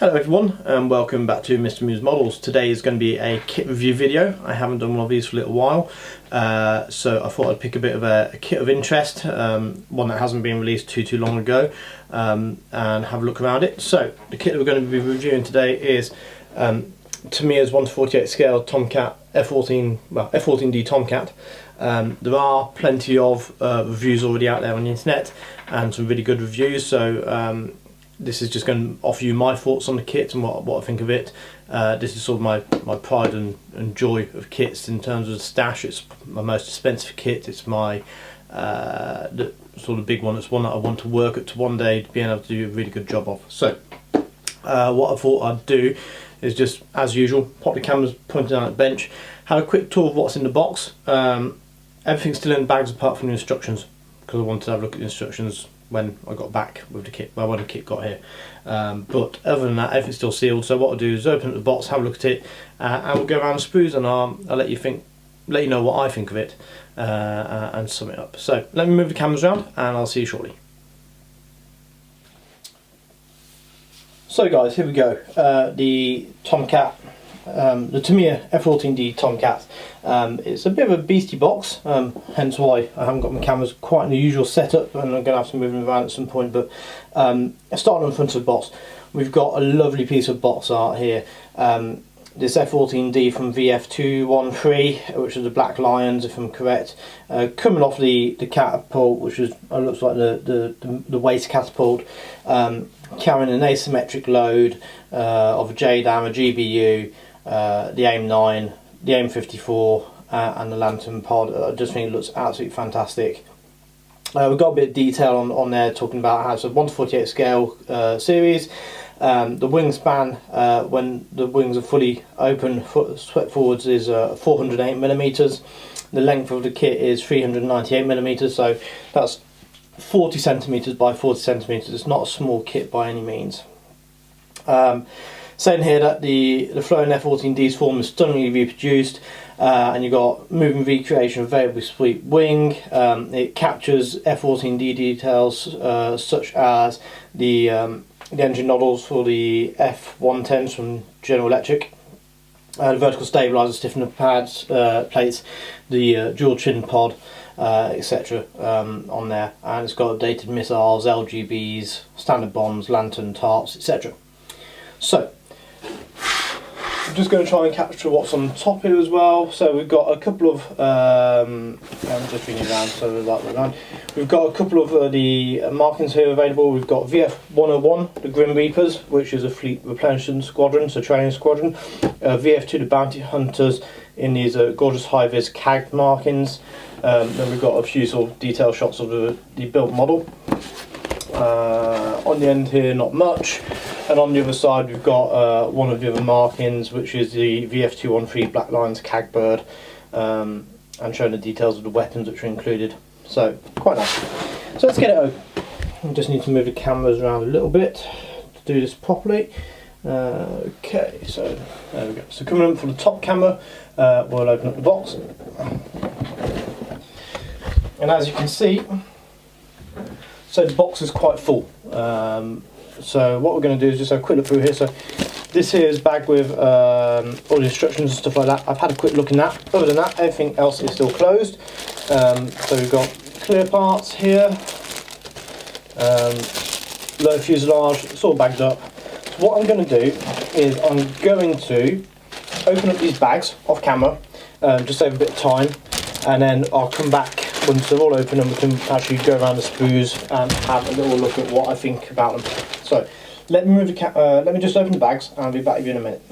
Hello everyone and welcome back to Mr. Muse Models. Today is going to be a kit review video. I haven't done one of these for a little while, so I thought I'd pick a bit of a kit of interest, one that hasn't been released too long ago, and have a look around it. So the kit that we're going to be reviewing today is Tamiya's 1/48 scale Tomcat F-14D Tomcat. There are plenty of reviews already out there on the internet and some really good reviews, so this is just going to offer you my thoughts on the kit and what I think of it. This is sort of my pride and joy of kits in terms of the stash. It's my most expensive kit. It's my the sort of big one. It's one that I want to work at to one day to be able to do a really good job of. So what I thought I'd do is just, as usual, pop the cameras pointed down at the bench, have a quick tour of what's in the box. Everything's still in the bags apart from the instructions, because I wanted to have a look at the instructions when I got back with the kit, when the kit got here. But other than that, everything's still sealed. So what I'll do is open up the box, have a look at it, and we'll go around the sprues, and I'll let you know what I think of it, and sum it up. So let me move the cameras around, and I'll see you shortly. So guys, here we go. The Tomcat. The Tamiya F-14D Tomcat. It's a bit of a beastie box, hence why I haven't got my cameras quite in the usual setup, and I'm going to have to move them around at some point. But starting on the front of the box, we've got a lovely piece of box art here. This F-14D from VF213, which is the Black Lions, if I'm correct, coming off the catapult, which looks like the waist catapult, carrying an asymmetric load of a JDAM, a GBU, the AIM-9, the AIM-54, and the lantern pod. I just think it looks absolutely fantastic. We've got a bit of detail on there talking about how it's a 1/48 scale series. The wingspan, when the wings are fully open, swept forwards, is 408mm. The length of the kit is 398mm, so that's 40 centimeters by 40 centimeters. It's not a small kit by any means. Saying here that the flowing F-14D's form is stunningly reproduced, and you've got moving recreation of variably sweep wing. It captures F-14D details such as the engine noddles for the F-110s from General Electric, the vertical stabilizer stiffener pads, plates, the dual chin pod, etc. on there, and it's got updated missiles, LGBs, standard bombs, lantern, tarps, etc. So I'm just going to try and capture what's on top here as well. So we've got a couple of I'm just bringing it around so the light around. We've got a couple of the markings here available. We've got VF101, the Grim Reapers, which is a fleet replenishment squadron, so training squadron. VF2, the Bounty Hunters, in these gorgeous high-vis CAG markings. Then we've got a few sort of detail shots of the built model. On the end here, not much. And on the other side, we've got one of the other markings, which is the VF213 Black Lions CAG bird, and showing the details of the weapons which are included. So, quite nice. So let's get it open. I just need to move the cameras around a little bit to do this properly. Okay, so there we go. So coming up for the top camera, we'll open up the box. And as you can see, so the box is quite full. So what we're going to do is just have a quick look through here. So this here is bagged with all the instructions and stuff like that. I've had a quick look in that. Other than that, everything else is still closed. So we've got clear parts here, low fuselage, it's all bagged up. So what I'm going to do is I'm going to open up these bags off camera, just save a bit of time, and then I'll come back once they're all open and we can actually go around the sprues and have a little look at what I think about them. So let me move the let me just open the bags and I'll be back with you in a minute.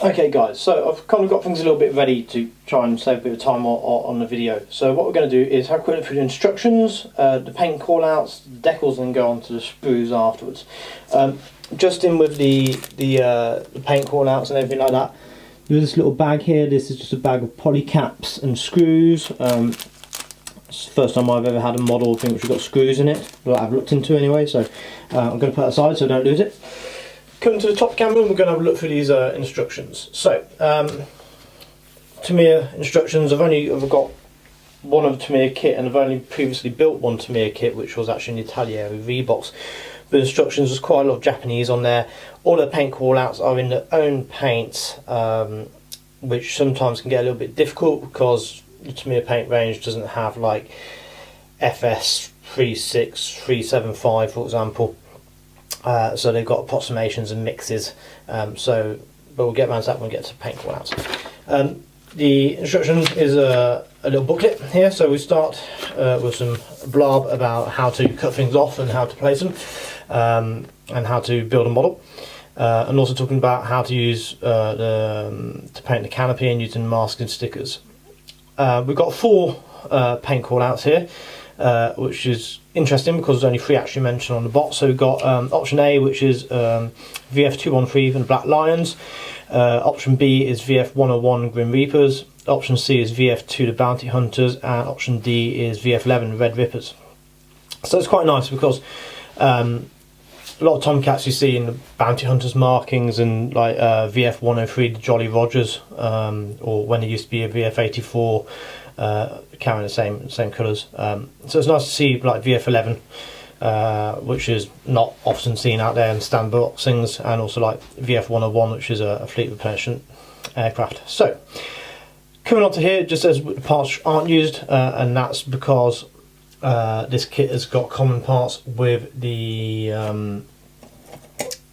Okay guys, so I've kind of got things a little bit ready to try and save a bit of time on the video. So what we're going to do is have a quick look through the instructions, the paint call outs, the decals, and go on to the sprues afterwards. Just in with the paint call outs and everything like that, there's this little bag here. This is just a bag of poly caps and screws. It's the first time I've ever had a model thing which has got screws in it, that I've looked into anyway, so I'm going to put that aside so I don't lose it. Coming to the top camera, and we're going to have a look through these instructions. So Tamiya instructions, I've got one of the Tamiya kit, and I've only previously built one Tamiya kit, which was actually an Italian V-box. The instructions, there's quite a lot of Japanese on there. All the paint call-outs are in their own paint, which sometimes can get a little bit difficult because the Tamiya paint range doesn't have like FS 36375, for example. So they've got approximations and mixes. But we'll get around to that when we get to paint call-outs. The instruction is a little booklet here, so we start with some blurb about how to cut things off and how to place them, and how to build a model, and also talking about how to use to paint the canopy and using masking stickers. We've got 4 paint call-outs here, which is interesting because there's only 3 actually mentioned on the box. So we've got option A, which is VF213 for the Black Lions. Option B is VF101 Grim Reapers. Option C is VF2 the Bounty Hunters, and option D is VF11 Red Rippers. So it's quite nice because a lot of Tomcats you see in the Bounty Hunters markings, and like VF103 the Jolly Rogers, or when it used to be a VF84 carrying the same colours. So it's nice to see like VF11, which is not often seen out there in stand boxings, and also like VF101, which is a fleet replenishment aircraft. So coming on to here, it just says the parts aren't used, and that's because this kit has got common parts with the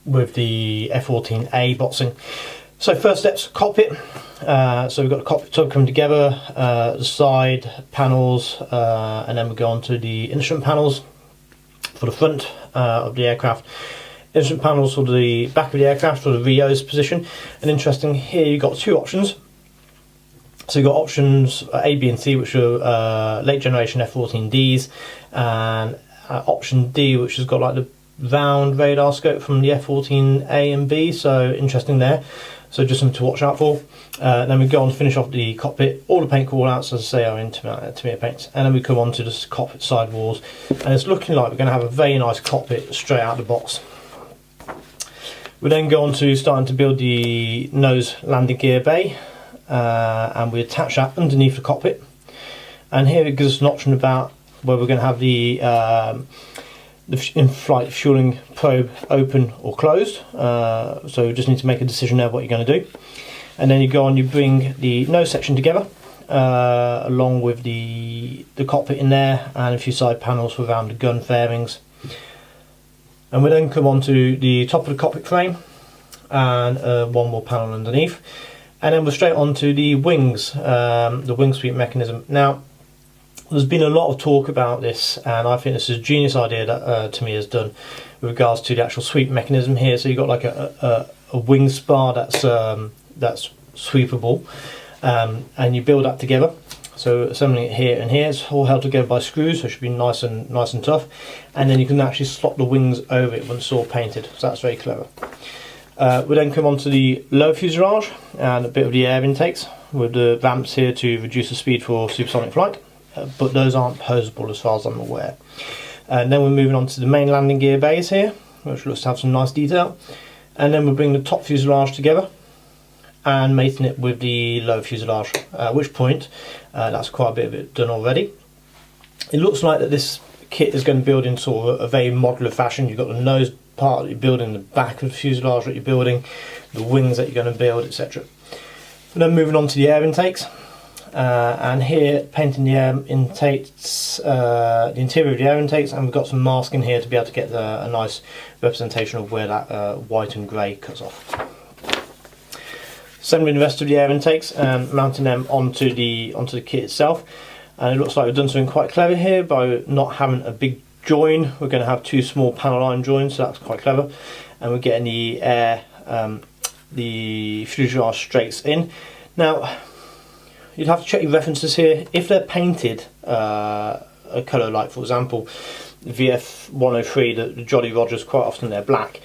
F-14A boxing. So first steps, cockpit. So we've got the cockpit tub coming together, the side panels, and then we go on to the instrument panels for the front of the aircraft. Instrument panels for the back of the aircraft for the Rio's position. And interesting, here you've got 2 options. So you've got options A, B and C, which are late generation F-14Ds, and option D, which has got like the round radar scope from the F-14A and B, so interesting there. So just something to watch out for. Then we go on to finish off the cockpit. All the paint call-outs, as I say, are in Tamiya paints. And then we come on to the cockpit sidewalls, and it's looking like we're going to have a very nice cockpit straight out of the box. We then go on to starting to build the nose landing gear bay, and we attach that underneath the cockpit. And here it gives us an option about where we're going to have the in-flight fueling probe open or closed. So you just need to make a decision there what you're going to do. And then you go on, you bring the nose section together, along with the cockpit in there, and a few side panels around the gun fairings. And we then come on to the top of the cockpit frame, and one more panel underneath. And then we're straight on to the wings, the wing sweep mechanism. Now, there's been a lot of talk about this, and I think this is a genius idea that Tamiya's done with regards to the actual sweep mechanism here. So you've got like a wing spar that's sweepable, and you build that together. So assembling it here and here, it's all held together by screws, so it should be nice and tough. And then you can actually slot the wings over it once it's all painted. So that's very clever. We then come on to the lower fuselage and a bit of the air intakes with the ramps here to reduce the speed for supersonic flight. But those aren't posable as far as I'm aware. And then we're moving on to the main landing gear bays here, which looks to have some nice detail. And then we bring the top fuselage together and mating it with the low fuselage, at which point that's quite a bit of it done already. It looks like that this kit is going to build in sort of a very modular fashion. You've got the nose part that you're building, the back of the fuselage that you're building, the wings that you're going to build, etc. And then moving on to the air intakes. And here painting the air intakes, the interior of the air intakes, and we've got some masking here to be able to get a nice representation of where that white and grey cuts off. Assembling the rest of the air intakes and mounting them onto the kit itself, and it looks like we've done something quite clever here by not having a big join. We're going to have 2 small panel line joins, so that's quite clever, and we're getting the air, the fuselage straights in. Now, you'd have to check your references here. If they're painted a colour, like for example VF103, the Jolly Rogers, quite often they're black,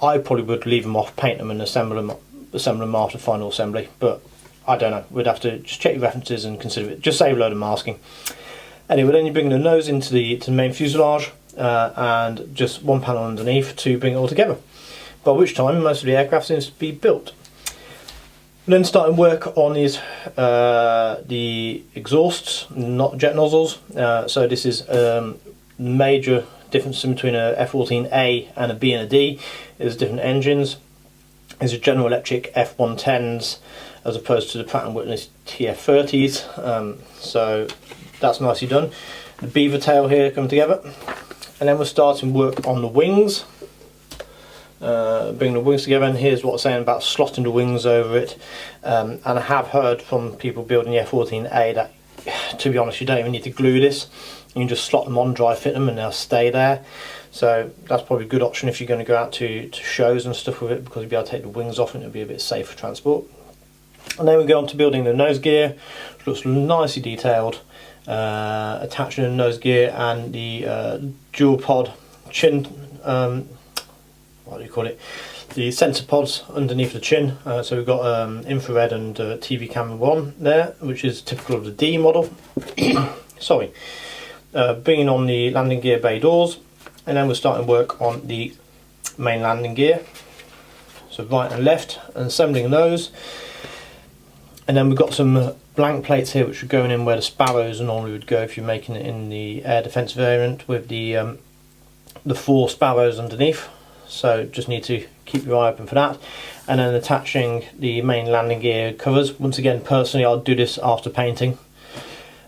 I probably would leave them off, paint them and assemble them after final assembly, but I don't know, we'd have to just check your references and consider it, just save a load of masking. Anyway, then you bring the nose into the main fuselage, and just one panel underneath to bring it all together, by which time most of the aircraft seems to be built. Then starting work on is the exhausts, not jet nozzles. So this is major difference between a F-14A and a B and a D. There's different engines. There's a General Electric F-110s as opposed to the Pratt & Whitney TF-30s. So that's nicely done. The beaver tail here coming together. And then we're starting work on the wings. Bring the wings together, and here's what I'm saying about slotting the wings over it. And I have heard from people building the F-14A that, to be honest, you don't even need to glue this. You can just slot them on, dry fit them, and they'll stay there. So that's probably a good option if you're going to go out to shows and stuff with it, because you'll be able to take the wings off and it'll be a bit safer for transport. And then we go on to building the nose gear, which looks nicely detailed. Attaching the nose gear and the dual pod chin, what do you call it? The sensor pods underneath the chin. So we've got infrared and TV camera 1 there, which is typical of the D model. Sorry. Bringing on the landing gear bay doors, and then we're starting work on the main landing gear. So right and left, and assembling those. And then we've got some blank plates here which are going in where the sparrows normally would go if you're making it in the air defence variant, with the 4 sparrows underneath. So just need to keep your eye open for that. And then attaching the main landing gear covers. Once again, personally, I'll do this after painting.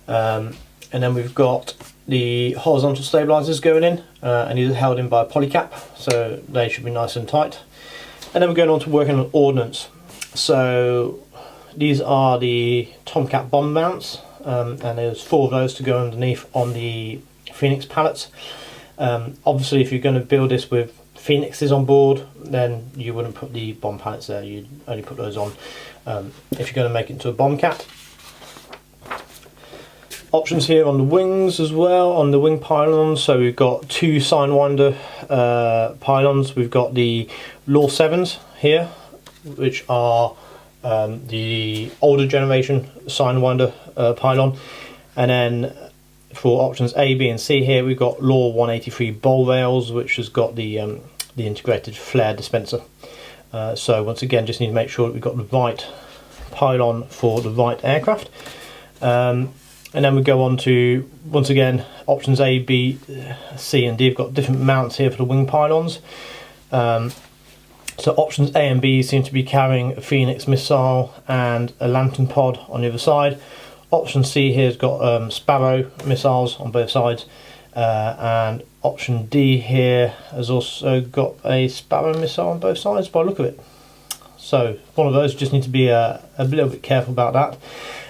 And then we've got the horizontal stabilisers going in, and these are held in by a polycap, so they should be nice and tight. And then we're going on to working on ordnance. So these are the Tomcat bomb mounts, and there's 4 of those to go underneath on the Phoenix pallets. Obviously, if you're going to build this with Phoenixes on board, then you wouldn't put the bomb pallets there, you'd only put those on if you're going to make it into a bombcat. Options here on the wings as well, on the wing pylons. So we've got 2 sidewinder pylons. We've got the Law 7s here, which are the older generation sidewinder pylon. And then for options A, B and C here, we've got Law 183 bowl rails, which has got the integrated flare dispenser. So once again, just need to make sure that we've got the right pylon for the right aircraft. And then we go on to, once again, options A, B, C and D. We've got different mounts here for the wing pylons. So options A and B seem to be carrying a Phoenix missile and a lantern pod on the other side. Option C here has got Sparrow missiles on both sides. And option D here has also got a Sparrow missile on both sides by the look of it. So one of those, just need to be a little bit careful about that.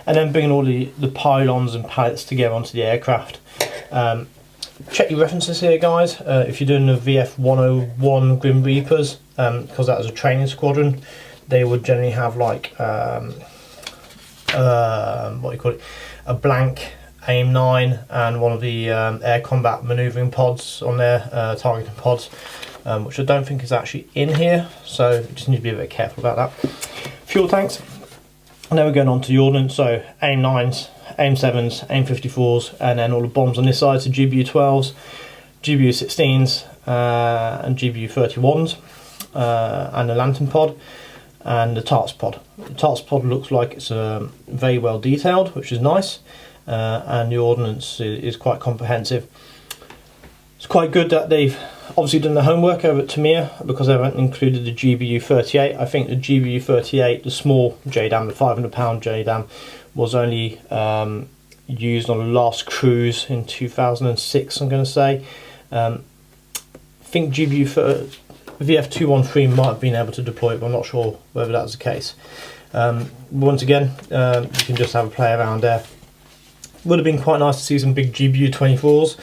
And then bringing all the pylons and pallets together onto the aircraft. Check your references here, guys. If you're doing the VF-101 Grim Reapers, because that was a training squadron, they would generally have like what do you call it, a blank AIM-9 and one of the air combat manoeuvring pods on there, targeting pods, which I don't think is actually in here, so you just need to be a bit careful about that. Fuel tanks. And then we're going on to the ordnance, so AIM-9s, AIM-7s, AIM-54s, and then all the bombs on this side, so GBU-12s, GBU-16s, and GBU-31s, and the lantern pod, and the TARS pod. The TARS pod looks like it's very well detailed, which is nice, and the ordnance is quite comprehensive. It's quite good that they've obviously done the homework over at Tamiya, because they haven't included the GBU-38. I think the GBU-38, the small JDAM, the 500-pound JDAM, was only used on the last cruise in 2006, I'm going to say. I think VF-213 might have been able to deploy it, but I'm not sure whether that was the case. Once again, you can just have a play around there. Would have been quite nice to see some big GBU-24s.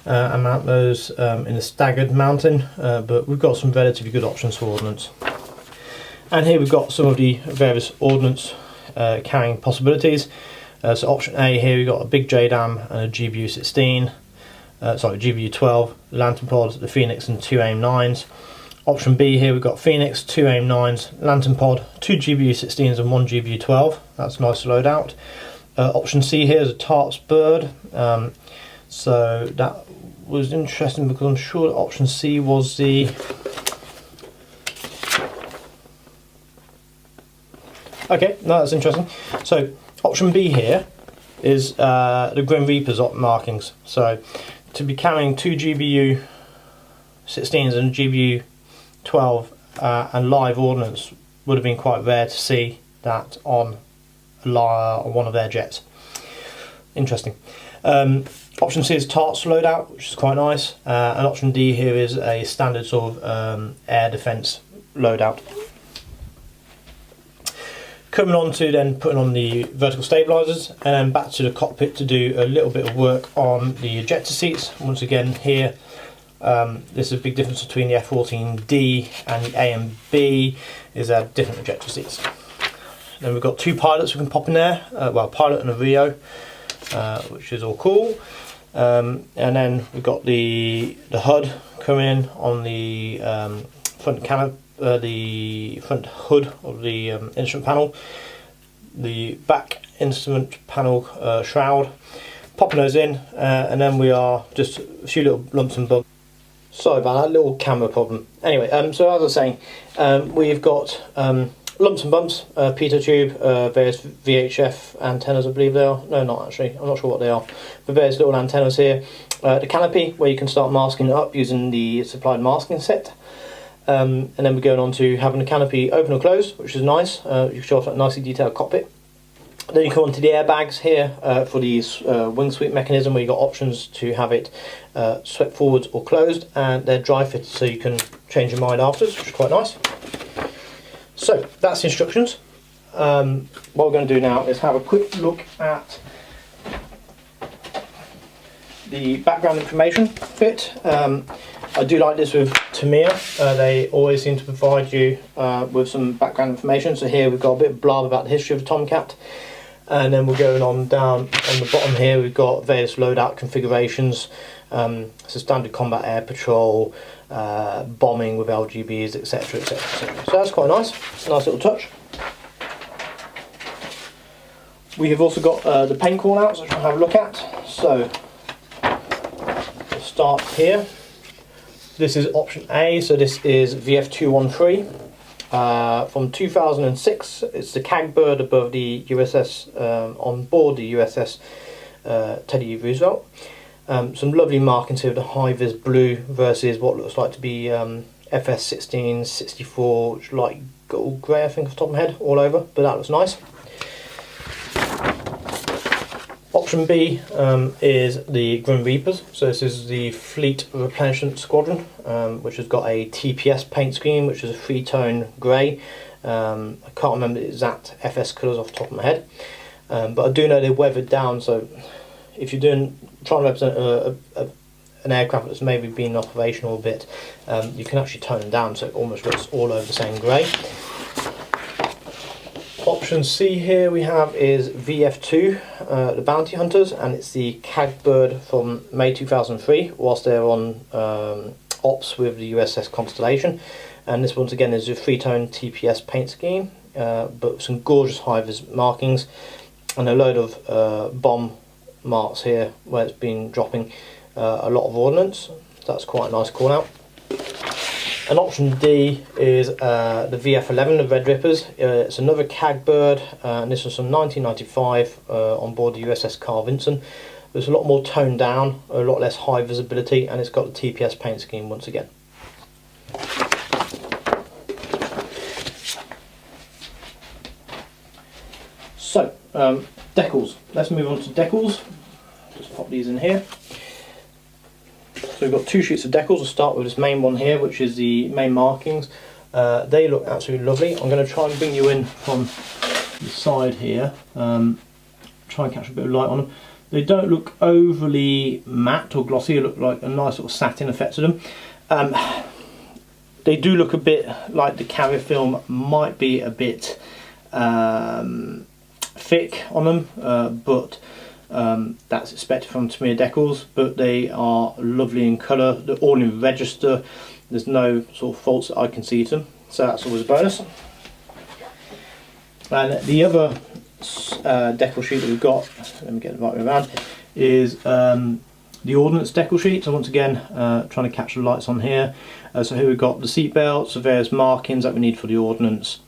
And mount those in a staggered mounting, but we've got some relatively good options for ordnance. And here we've got some of the various ordnance carrying possibilities. So option A here, we've got a big JDAM and a GBU-16, sorry, GBU-12, lantern pod, the Phoenix and 2 AIM-9s. Option B here, we've got Phoenix, 2 AIM-9s, lantern pod, 2 GBU-16s and 1 GBU-12. That's nice to load out. Option C here is a TARS bird. So that was interesting, because I'm sure option C was the Okay, no, that's interesting. So option B here is the Grim Reaper's markings. So to be carrying 2 GBU 16s and GBU 12 and live ordnance would have been quite rare to see that on one of their jets. Interesting. Option C is tarts loadout, which is quite nice, and option D here is a standard sort of air defence loadout. Coming on to then putting on the vertical stabilisers, and then back to the cockpit to do a little bit of work on the ejector seats. Once again here, there's a big difference between the F-14D and the A and B, is our different ejector seats. Then we've got 2 pilots we can pop in there, well, pilot and a Rio, which is all cool. And then we've got the HUD coming in on the front canopy, the front hood of the instrument panel, the back instrument panel shroud, popping those in, and then we are just a few little lumps and bumps. Sorry about that little camera problem. Anyway, so as I was saying, we've got lumps and bumps, pitot tube, various VHF antennas, I believe they are. No, not actually, I'm not sure what they are. But various little antennas here. The canopy, where you can start masking it up using the supplied masking set. And then we're going on to having the canopy open or closed, which is nice. You can show off that nicely detailed cockpit. Then you come on to the airbags here for the wing sweep mechanism, where you've got options to have it swept forwards or closed, and they're dry fitted so you can change your mind afterwards, which is quite nice. So that's the instructions. What we're going to do now is have a quick look at the background information bit. I do like this with Tamiya. They always seem to provide you with some background information. So here we've got a bit of blurb about the history of the Tomcat, and then we're going on down on the bottom here. We've got various loadout configurations. So standard combat air patrol, bombing with LGBs, etc, etc, etc. So that's quite nice. It's a nice little touch. We have also got the paint call outs, which we'll have a look at. So we'll start here. This is option A, so this is VF213 from 2006. It's the CAG bird above the USS, on board the USS Teddy Roosevelt. Some lovely markings here with the high-vis blue versus what looks like to be FS16 64, which is like gold grey, I think, off the top of my head, all over, but that looks nice. Option B is the Grim Reapers. So this is the Fleet Replenishment Squadron, which has got a TPS paint scheme, which is a 3-tone grey. I can't remember the exact FS colours off the top of my head, but I do know they're weathered down. So if you're trying to represent an aircraft that's maybe been operational a bit, you can actually tone them down so it almost looks all over the same grey. Option C here we have is VF2, the Bounty Hunters, and it's the CAG bird from May 2003, whilst they're on ops with the USS Constellation. And this once again is a 3-tone TPS paint scheme, but some gorgeous high-vis markings and a load of bomb marks here where it's been dropping a lot of ordnance. That's quite a nice call out. And option D is the VF11, the Red Rippers. It's another CAG bird, and this was from 1995 on board the USS Carl Vinson. It's a lot more toned down, a lot less high visibility, and it's got the TPS paint scheme once again. So, decals. Let's move on to decals. Just pop these in here. So we've got 2 sheets of decals. We'll start with this main one here, which is the main markings. They look absolutely lovely. I'm going to try and bring you in from the side here. Try and catch a bit of light on them. They don't look overly matte or glossy. They look like a nice sort of satin effect to them. They do look a bit like the carrier film might be a bit thick on them, but that's expected from Tamiya decals. But they are lovely in colour. They're all in register. There's no sort of faults that I can see to them, so that's always a bonus. And the other decal sheet that we've got, let me get the right way around, is the Ordnance decal sheet. So once again, trying to catch the lights on here. So here we've got the seat belts, the various markings that we need for the Ordnance,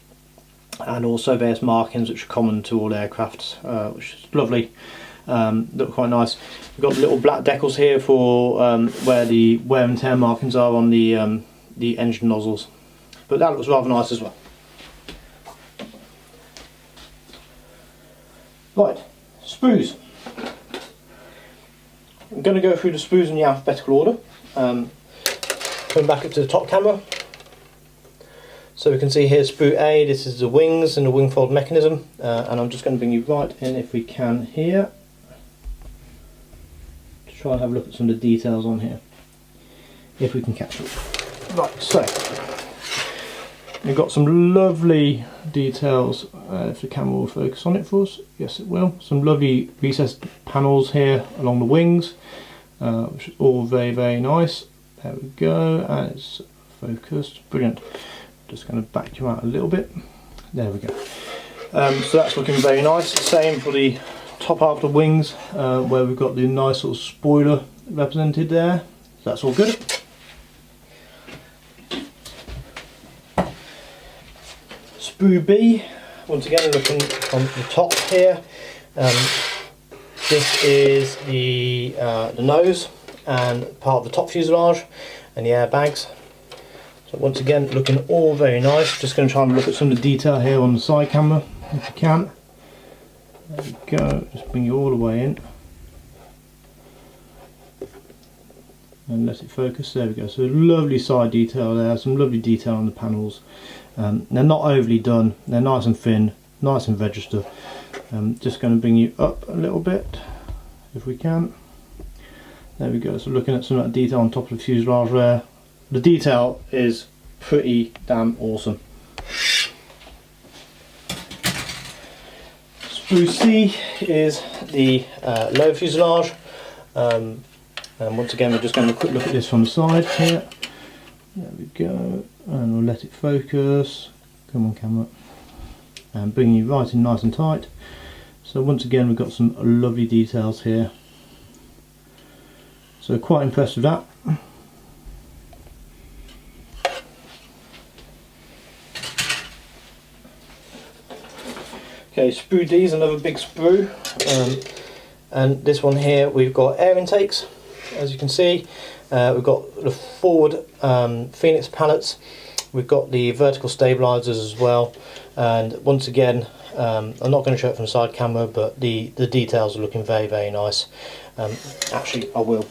and also various markings which are common to all aircrafts, which is lovely. Look quite nice. We've got little black decals here for where the wear and tear markings are on the engine nozzles, but that looks rather nice as well. Right, sprues. I'm going to go through the sprues in the alphabetical order. Coming back up to the top camera. So we can see here sprue A, this is the wings and the wing fold mechanism, and I'm just going to bring you right in if we can here to try and have a look at some of the details on here, if we can catch it. Right, so we've got some lovely details, if the camera will focus on it for us. Yes, it will. Some lovely recessed panels here along the wings, which is all very, very nice. There we go, and it's focused. Brilliant. Just going to back you out a little bit. There we go. So that's looking very nice. Same for the top half of the wings, where we've got the nice little spoiler represented there. So that's all good. Sprue B, once again looking on the top here. This is the nose and part of the top fuselage and the airbags. So once again, looking all very nice. Just going to try and look at some of the detail here on the side camera, if you can. There we go, just bring you all the way in. And let it focus, there we go. So lovely side detail there, some lovely detail on the panels. They're not overly done, they're nice and thin, nice and register. Just going to bring you up a little bit, if we can. There we go, so looking at some of that detail on top of the fuselage there. The detail is pretty damn awesome. Sprue C is the lower fuselage, and once again we're just going to quick look at this from the side here. There we go, and we'll let it focus. Come on camera, and bring you right in nice and tight. So once again we've got some lovely details here, so quite impressed with that. Okay, sprue D is another big sprue, and this one here we've got air intakes, as you can see. We've got the forward Phoenix pallets, we've got the vertical stabilisers as well, and once again I'm not going to show it from the side camera, but the details are looking very, very nice. Actually I will,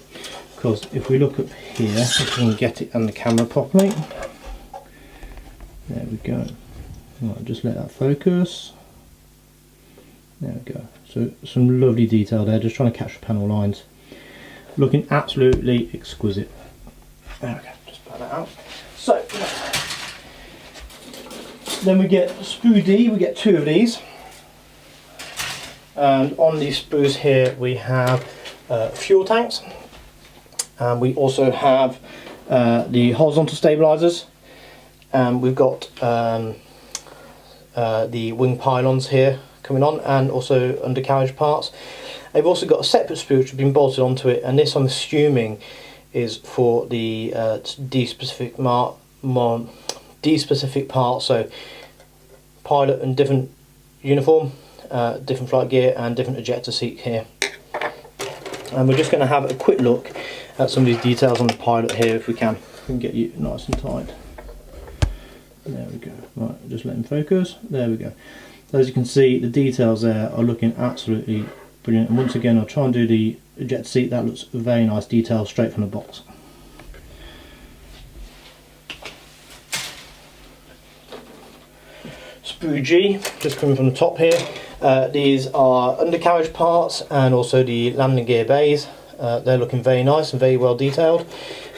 because if we look up here, if we can get it on the camera properly. There we go. Right, just let that focus. There we go, so some lovely detail there, just trying to catch the panel lines. Looking absolutely exquisite. There we go, just pat that out. So, then we get sprue D, we get two of these. And on these sprues here we have fuel tanks. And we also have the horizontal stabilisers. And we've got the wing pylons here coming on, and also undercarriage parts. I've also got a separate sprue which has been bolted onto it, and this I'm assuming is for the D-specific part, so pilot and different uniform, different flight gear and different ejector seat here. And we're just going to have a quick look at some of these details on the pilot here if we can. We can get you nice and tight. There we go. Right, just let him focus. There we go. As you can see, the details there are looking absolutely brilliant. And once again, I'll try and do the ejector seat. That looks very nice detail straight from the box. Sprue G, just coming from the top here. These are undercarriage parts and also the landing gear bays. They're looking very nice and very well detailed.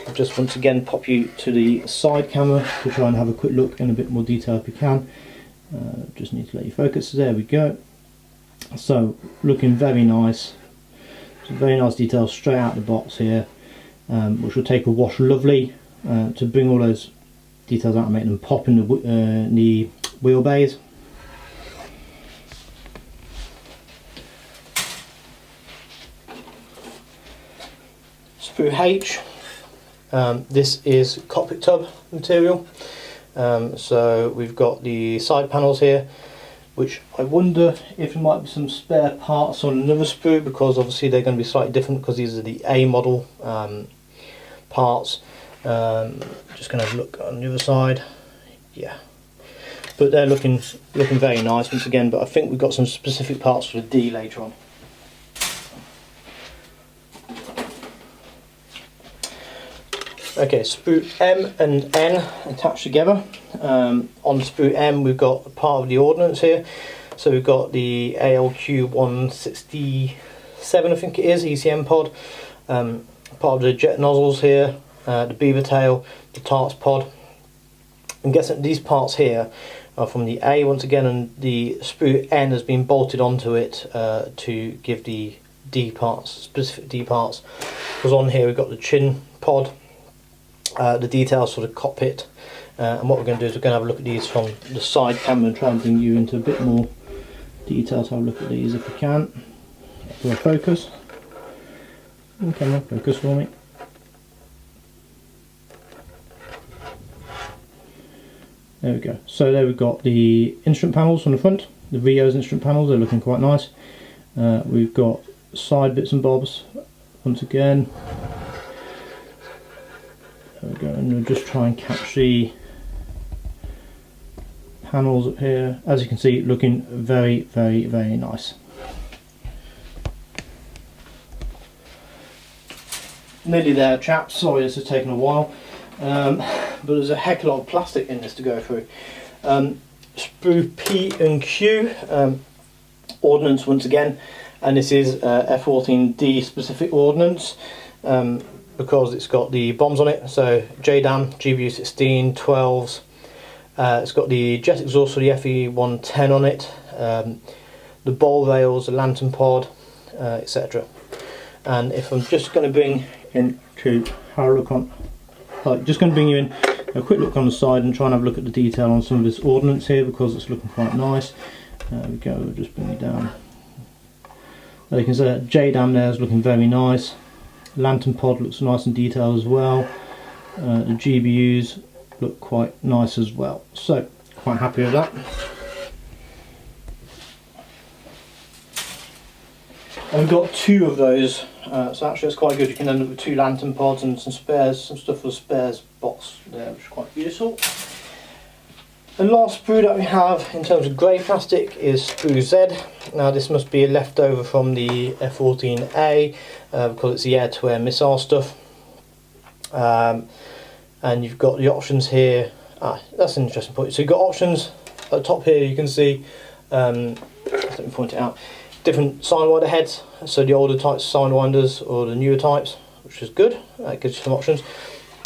I'll just once again pop you to the side camera to try and have a quick look in a bit more detail if you can. Just need to let you focus. There we go. So looking very nice. Some very nice details straight out of the box here, which will take a wash lovely to bring all those details out and make them pop in the wheel bays. Sprue H. This is cockpit tub material. So we've got the side panels here, which I wonder if there might be some spare parts on another sprue, because obviously they're going to be slightly different because these are the A model parts. Just going to look on the other side, yeah, but they're looking very nice once again, but I think we've got some specific parts for the D later on. Okay, sprue M and N attached together. On the sprue M we've got part of the Ordnance here, so we've got the ALQ 167, I think it is, ECM pod, part of the jet nozzles here, the beaver tail, the tarts pod. I'm guessing these parts here are from the A once again, and the sprue N has been bolted onto it to give the D parts, specific D parts, because on here we've got the chin pod, the details for the cockpit, and what we're going to do is we're going to have a look at these from the side camera and try and bring you into a bit more detail. So have a look at these if we can. Do a focus. Camera, focus for me. There we go. So there we've got the instrument panels on the front, the Rio's instrument panels, they're looking quite nice. We've got side bits and bobs once again. There we go, and we'll just try and catch the panels up here. As you can see, looking very nice. Nearly there, chaps. Sorry this has taken a while, but there's a heck of a lot of plastic in this to go through. Sprue P and Q, Ordnance once again, and this is F-14D specific Ordnance, because it's got the bombs on it, so JDAM, GBU-16, 12s, it's got the jet exhaust for the FE-110 on it, the bowl rails, the lantern pod, etc. And if I'm just going to bring into how look on, just going to bring you in a quick look on the side and try and have a look at the detail on some of this Ordnance here, because it's looking quite nice. There we go, we'll just bring it down. You can see that JDAM there is looking very nice. Lantern pod looks nice and detailed as well. The GBUs look quite nice as well, so quite happy with that. And we've got two of those, so actually it's quite good. You can end up with two lantern pods and some spares, some stuff for the spares box there, which is quite useful. The last sprue that we have in terms of grey plastic is sprue Z. Now this must be a leftover from the F-14A, because it's the air-to-air missile stuff. And you've got the options here. That's an interesting point. So you've got options at the top here. You can see, let me point it out, different sidewinder heads. So the older types of sidewinders or the newer types, which is good. That gives you some options.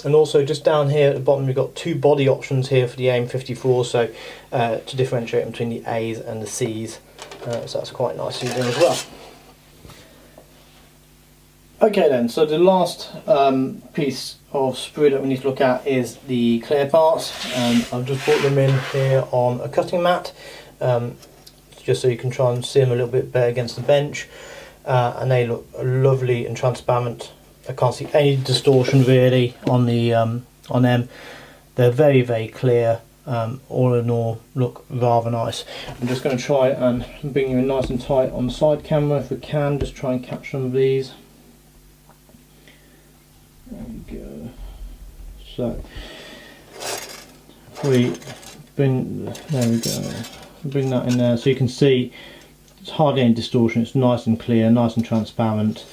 And also just down here at the bottom we've got two body options here for the AIM-54, so to differentiate between the A's and the C's, so that's quite nice to do as well. Okay then, so the last piece of sprue that we need to look at is the clear parts, and I've just brought them in here on a cutting mat, just so you can try and see them a little bit better against the bench, and they look lovely and transparent. I can't see any distortion really on the on them. They're very clear. All in all, look rather nice. I'm just going to try and bring you in nice and tight on the side camera if we can. Just try and catch some of these. There we go. So if we bring, there we go. Bring that in there so you can see it's hardly any distortion. It's nice and clear, nice and transparent.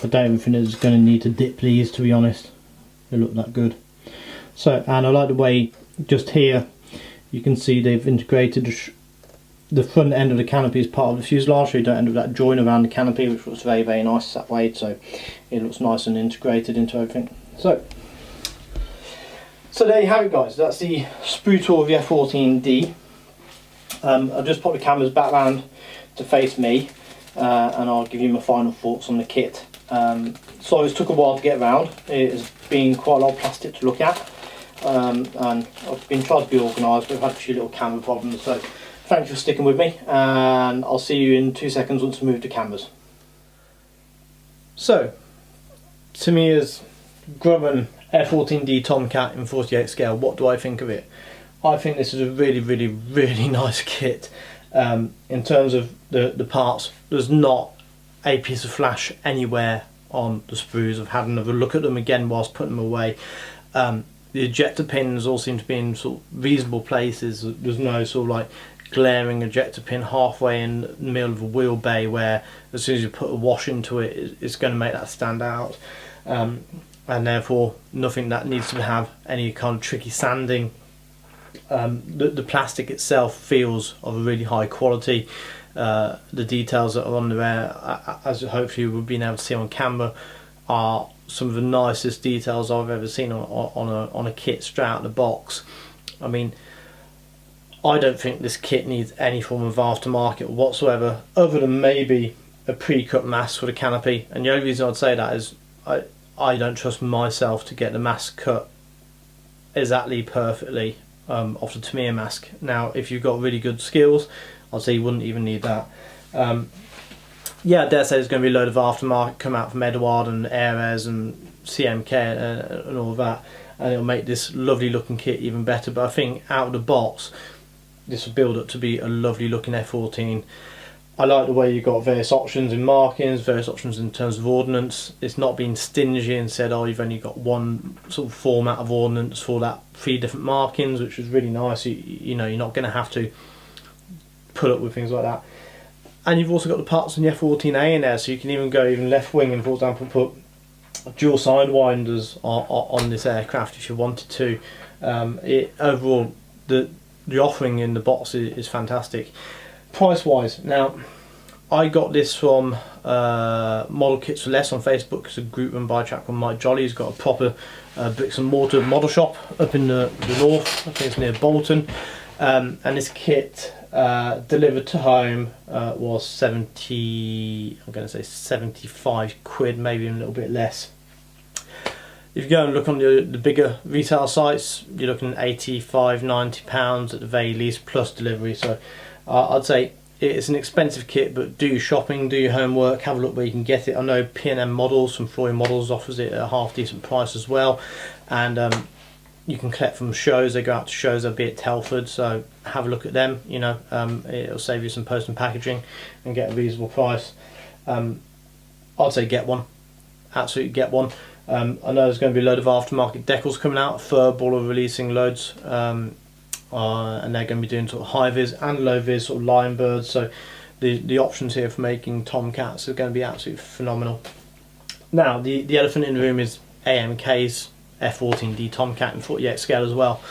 I don't even think it's going to need to dip these, to be honest. They look that good. So, and I like the way just here you can see they've integrated the front end of the canopy as part of the fuselage, so you don't end up with that join around the canopy, which looks very nice that way. So it looks nice and integrated into everything. So there you have it, guys. That's the sprue tour of the F-14D. I've just put the cameras back round to face me, and I'll give you my final thoughts on the kit. So it took a while to get around. It has been quite a lot of plastic to look at, and I've been trying to be organised, but I've had a few little camera problems, so thanks for sticking with me, and I'll see you in 2 seconds once we move to cameras. So, Tamiya's Grumman F-14D Tomcat in 48 scale. What do I think of it? I think this is a really nice kit. In terms of the parts, there's not a piece of flash anywhere on the sprues. I've had another look at them again whilst putting them away. The ejector pins all seem to be in sort of reasonable places. There's no sort of like glaring ejector pin halfway in the middle of a wheel bay where as soon as you put a wash into it, it's going to make that stand out. And therefore nothing that needs to have any kind of tricky sanding. The plastic itself feels of a really high quality. The details that are on there, as hopefully we've been able to see on camera, are some of the nicest details I've ever seen on a kit straight out of the box. I mean, I don't think this kit needs any form of aftermarket whatsoever, other than maybe a pre-cut mask for the canopy. And the only reason I'd say that is I don't trust myself to get the mask cut exactly perfectly off the Tamiya mask. Now, if you've got really good skills, I'd say you wouldn't even need that. Yeah, I dare say there's going to be a load of aftermarket come out from Edward and Ares and CMK and all of that, and it'll make this lovely looking kit even better. But I think out of the box, this will build up to be a lovely looking F-14. I like the way you've got various options in markings, various options in terms of ordnance. It's not being stingy and said, oh, you've only got one sort of format of ordnance for that 3 different markings, which is really nice. You know, you're not going to have to put up with things like that. And you've also got the parts in the F-14A in there, so you can even go left wing and, for example, put dual sidewinders on this aircraft if you wanted to. Overall, the offering in the box is fantastic. Price wise, now I got this from Model Kits for Less on Facebook. It's a group run by a chap called Mike Jolly. He's got a proper bricks and mortar model shop up in the north. I think it's near Bolton. And this kit delivered to home was 75 quid, maybe a little bit less. If you go and look on the bigger retail sites, you're looking at £85–90 at the very least, plus delivery. So I'd say it's an expensive kit, but do your shopping, do your homework, have a look where you can get it. I know P&M Models from Floyd Models offers it at a half decent price as well, and you can collect from shows. They go out to shows, they'll be at Telford, so have a look at them. You know, it'll save you some post and packaging and get a reasonable price. I'd say get one, absolutely get one. I know there's going to be a load of aftermarket decals coming out. Furball are releasing loads, and they're going to be doing sort of high vis and low vis sort of line birds. So the options here for making Tomcats are going to be absolutely phenomenal. Now the elephant in the room is AMK's F-14D Tomcat in 48 scale as well.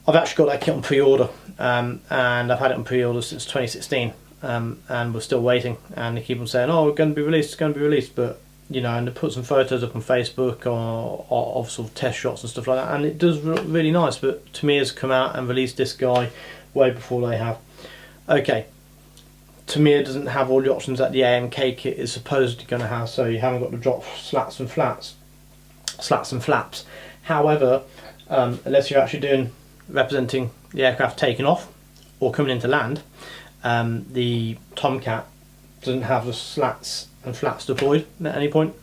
I've actually got that kit on pre-order, and I've had it on pre-order since 2016, and we're still waiting. And they keep on saying, "Oh, it's going to be released, it's going to be released," but you know, and they put some photos up on Facebook or of sort of test shots and stuff like that, and it does look really nice. But Tamiya's come out and released this guy way before they have. Okay, Tamiya doesn't have all the options that the AMK kit is supposedly going to have, so you haven't got the drop slats and flaps. However, unless you're actually representing the aircraft taking off or coming into land, the Tomcat doesn't have the slats and flaps deployed at any point.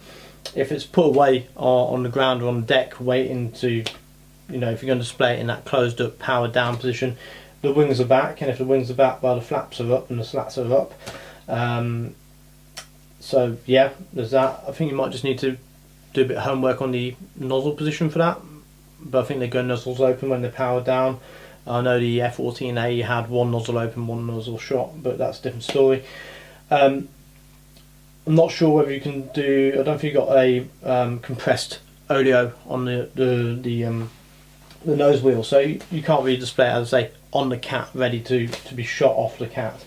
If it's put away on the ground or on the deck waiting to, you know, if you're going to display it in that closed up powered down position, the wings are back, and if the wings are back, well, the flaps are up and the slats are up. So yeah, there's that. I think you might just need to do a bit of homework on the nozzle position for that, but I think they go nozzles open when they're powered down. I know the F-14A had one nozzle open, one nozzle shut, but that's a different story. I'm not sure whether you can do, I don't think you've got a compressed oleo on the nose wheel, so you can't really display it, as I say, on the cat ready to be shot off the cat,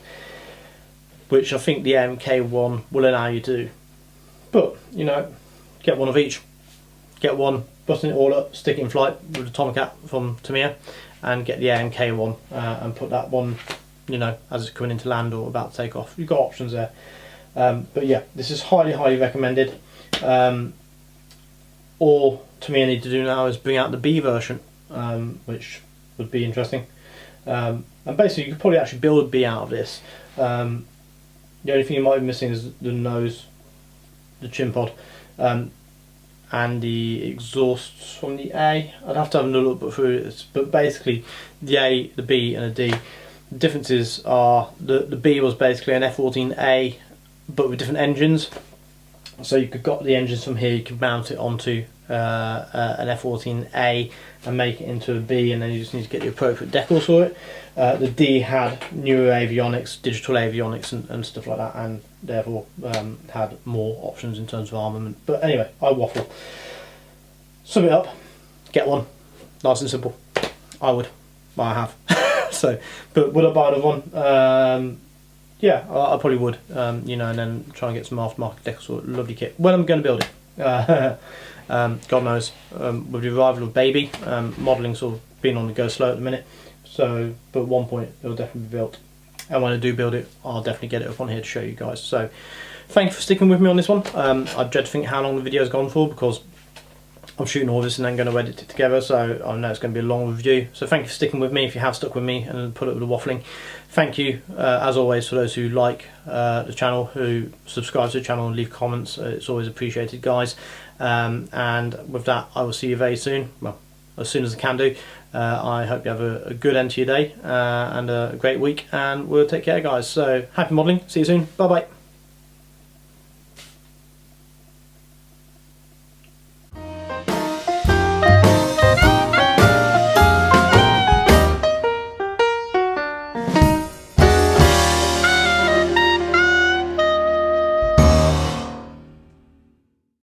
which I think the AMK one will allow you to do. But, you know, get one of each. Get one, button it all up, stick it in flight with the Tomcat from Tamiya, and get the AMK one and put that one, you know, as it's coming into land or about to take off. You've got options there. But yeah, this is highly recommended. All Tamiya need to do now is bring out the B version, which would be interesting. And basically you could probably actually build a B out of this. The only thing you might be missing is the nose, the chin pod. and the exhausts from the A. I'd have to have a look through this, but basically the A, the B and the D. The differences are the B was basically an F-14A but with different engines. So you could got the engines from here, you could mount it onto an F-14A and make it into a B, and then you just need to get the appropriate decals for it. The D had newer avionics, digital avionics and stuff like that, and therefore had more options in terms of armament. But anyway, I waffle. Sum it up, get one, nice and simple. I would, I have. So, but would I buy another one? Yeah, I probably would, you know, and then try and get some aftermarket decals or lovely kit. When I'm going to build it, God knows. With the arrival of Baby, modelling sort of been on the go slow at the minute. So, but at one point it'll definitely be built. And when I do build it, I'll definitely get it up on here to show you guys. So, thank you for sticking with me on this one. I dread to think how long the video's gone for, because I'm shooting all this and then going to edit it together, so I know it's going to be a long review. So thank you for sticking with me, if you have stuck with me and put up with the waffling. Thank you, as always, for those who like the channel, who subscribe to the channel and leave comments. It's always appreciated, guys. And with that, I will see you very soon. Well, as soon as I can do. I hope you have a good end to your day and a great week, and we'll take care, guys. So happy modelling. See you soon. Bye bye.